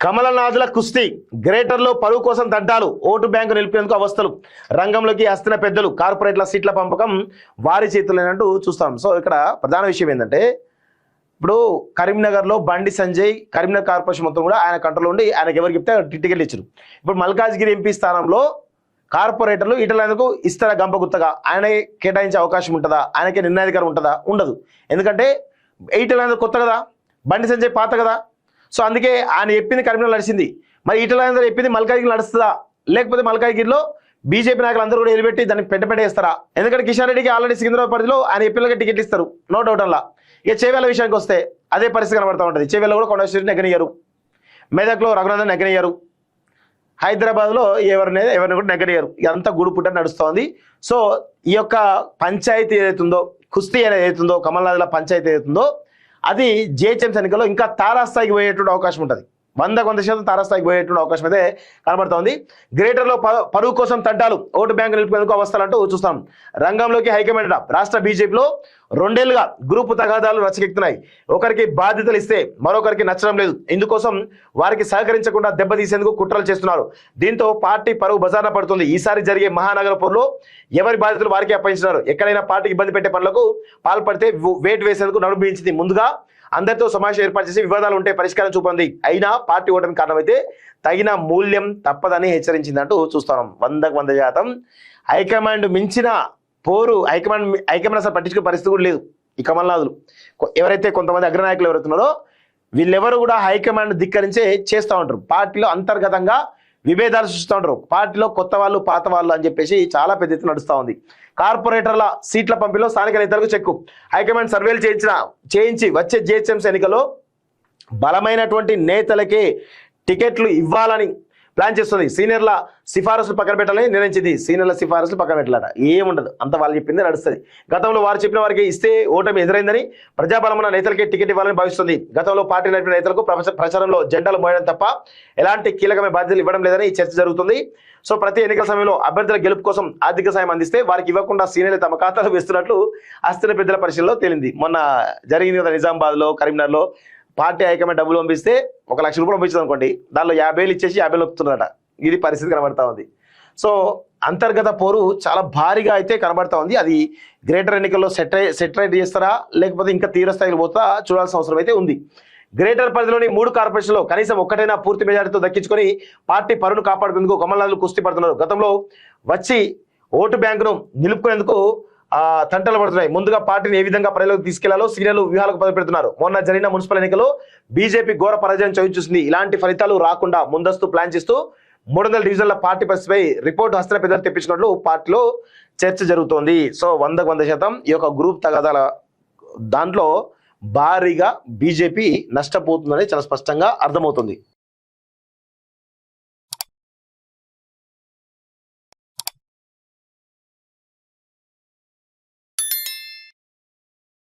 కమలనాథుల కుస్తీ గ్రేటర్లో పరువు కోసం తంటాలు ఓటు బ్యాంకు నిలిపేందుకు అవస్థలు రంగంలోకి వస్తున్న పెద్దలు కార్పొరేట్ల సీట్ల పంపకం వారి చేతులేనంటూ చూస్తాం. సో ఇక్కడ ప్రధాన విషయం ఏంటంటే ఇప్పుడు కరీంనగర్లో బండి సంజయ్ కరీంనగర్ కార్పొరేషన్ మొత్తం కూడా ఆయన కంట్రోల్ ఉండి ఆయనకి ఎవరికి చెప్తే టికెట్లు ఇచ్చారు. ఇప్పుడు మల్కాజ్గిరి ఎంపీ స్థానంలో కార్పొరేటర్లు ఈటలకు ఇస్తారా గంపగుత్తగా ఆయన కేటాయించే అవకాశం ఉంటుందా? ఆయనకే నిర్ణయాధికారం ఉంటుందా? ఉండదు. ఎందుకంటే ఈటల కొత్త కదా, బండి సంజయ్ పాత కదా. సో అందుకే ఆయన చెప్పింది కరీంనగర్ నడిచింది. మరి ఈటల చెప్పింది మల్కాజ్గిరి నడుస్తుందా? లేకపోతే మల్కాజ్గిరిలో బీజేపీ నాయకులు అందరూ కూడా నిలబెట్టి దాన్ని పెట్టేస్తారా? ఎందుకంటే కిషన్ రెడ్డికి ఆల్రెడీ సికింద్రాబాద్ పరిధిలో ఆయన ఎంపీలకి టికెట్లు ఇస్తారు, నో డౌట్ అలా. ఇక చేవేళ్ళ విషయానికి వస్తే అదే పరిస్థితి కనబడుతూ ఉంటుంది. చేవేళ్ళ కూడా కొండశ్వరిని నెగ్గనియ్యారు, మెదక్లో రఘునందన్ నెగ్గనియ్యారు, హైదరాబాద్లో ఎవరిని కూడా నెగ్గనియ్యారు. ఇదంతా గుడుపుట నడుస్తోంది. సో ఈ యొక్క పంచాయతీ ఏదైతుందో, కుస్తీ అనేది ఏదైతుందో, కమల్నాథుల పంచాయతీ ఏదైతుందో అది జిహెచ్ఎంసీ ఎన్నికల్లో ఇంకా తారాస్థాయికి పోయేటువంటి అవకాశం ఉంటుంది. 100% తారాస్థాయికి పోయేటువంటి అవకాశం అయితే కనబడుతోంది. గ్రేటర్లో పరువు కోసం తంటాలు ఓటు బ్యాంకు నిలుపుకునేందుకు అవస్థలంటూ చూస్తాం. రంగంలోకి హైకమాండ్ రాష్ట్ర బీజేపీలో 2 ఏళ్లుగా గ్రూపు తగాదాలు రచ్చకెక్కుతున్నాయి. ఒకరికి బాధ్యతలు ఇస్తే మరొకరికి నచ్చడం లేదు. ఇందుకోసం వారికి సహకరించకుండా దెబ్బతీసేందుకు కుట్రలు చేస్తున్నారు. దీంతో పార్టీ పరువు బజార్న పడుతుంది. ఈసారి జరిగే మహానగర పోరులో ఎవరి బాధ్యతలు వారికి అప్పగించినారు. ఎక్కడైనా పార్టీకి ఇబ్బంది పెట్టే పనులకు పాల్పడితే వేటు వేసేందుకు నడుము బిగించింది. ముందుగా అందరితో సమావేశం ఏర్పాటు చేసి వివాదాలు ఉంటే పరిష్కారం చూపింది. అయినా పార్టీ ఓటమి కారణమైతే తగిన మూల్యం తప్పదని హెచ్చరించిందంటూ చూస్తున్నాం. 100% హైకమాండ్ మించిన పోరు హైకమాండ్ అసలు పట్టించుకునే పరిస్థితి కూడా లేదు. ఈ కమల్నాథులు ఎవరైతే కొంతమంది అగ్రనాయకులు ఎవరైతున్నారో వీళ్ళెవరు కూడా హైకమాండ్ ధిక్కరించే చేస్తూ ఉంటారు. పార్టీలో అంతర్గతంగా విభేదాలు సృష్టిస్తూ ఉంటారు. పార్టీలో కొత్త వాళ్ళు పాత వాళ్ళు అని చెప్పేసి చాలా పెద్ద ఎత్తున నడుస్తూ ఉంది. కార్పొరేటర్ల సీట్ల పంపిణీలో స్థానిక నేతలకు చెక్కు. హైకమాండ్ సర్వేలు చేయించి వచ్చే జిహెచ్ఎంసీ ఎన్నికల్లో బలమైనటువంటి నేతలకే టికెట్లు ఇవ్వాలని ప్లాన్ చేస్తుంది. సీనియర్ల సిఫారసులు పక్కన పెట్టాలని నిర్ణయించింది. సీనియర్ల సిఫారసులు పక్కన పెట్టాలట, ఏముండదు, అంత వాళ్ళు చెప్పింది నడుస్తుంది. గతంలో వారు చెప్పిన వారికి ఇస్తే ఓటమి ఎదురైందని ప్రజాబలమున్న నేతలకే టికెట్ ఇవ్వాలని భావిస్తుంది. గతంలో పార్టీ నడిపిన నేతలకు ప్రచారంలో జెండాలు మోయడం తప్ప ఎలాంటి కీలకమైన బాధ్యతలు ఇవ్వడం లేదని చర్చ జరుగుతుంది. సో ప్రతి ఎన్నికల సమయంలో అభ్యర్థుల గెలుపు కోసం ఆర్థిక సాయం అందిస్తే వారికి ఇవ్వకుండా సీనియర్లు తమ ఖాతాలో వేస్తున్నట్లు అస్థిర పెద్దల పరిశీలనలో తేలింది. మొన్న జరిగింది కదా నిజామాబాద్లో, కరీంనగర్లో పార్టీ హైకమాండ్ డబ్బులు పంపిస్తే 1 లక్ష రూపాయలు పంపించింది అనుకోండి, దానిలో 50,000 ఇచ్చేసి 50,000 నొక్కుతున్నారట. ఇది పరిస్థితి కనబడతా ఉంది. సో అంతర్గత పోరు చాలా భారీగా అయితే కనబడతా ఉంది. అది గ్రేటర్ ఎన్నికల్లో సెటరైట్ చేస్తారా లేకపోతే ఇంకా తీవ్ర స్థాయిలో పోతా చూడాల్సిన అవసరం అయితే ఉంది. గ్రేటర్ పరిధిలోని 3 కార్పొరేషన్లో కనీసం ఒక్కటైనా పూర్తి మెజారిటీతో దక్కించుకొని పార్టీ పరువును కాపాడుకునేందుకు కమల్నాథులు కుస్తీ పడుతున్నారు. గతంలో వచ్చి ఓటు బ్యాంకును నిలుపుకునేందుకు తంటలు పడుతున్నాయి. ముందుగా పార్టీని ఏ విధంగా ప్రజలకు తీసుకెళ్లాలో సీనియర్లు వ్యూహాలకు పెడుతున్నారు. మొన్న జరిగిన మున్సిపల్ ఎన్నికల్లో బీజేపీ ఘోర పరాజయం చవిచూసింది. ఇలాంటి ఫలితాలు రాకుండా ముందస్తు ప్లాన్ చేస్తూ 300 డివిజన్ల పార్టీ పరిస్థితిపై రిపోర్టు హస్త పెద్దలు తెప్పించినట్లు పార్టీలో చర్చ జరుగుతోంది. సో 100% ఈ యొక్క గ్రూప్ తగాదాల దాంట్లో భారీగా బీజేపీ నష్టపోతుందని చాలా స్పష్టంగా అర్థమవుతుంది.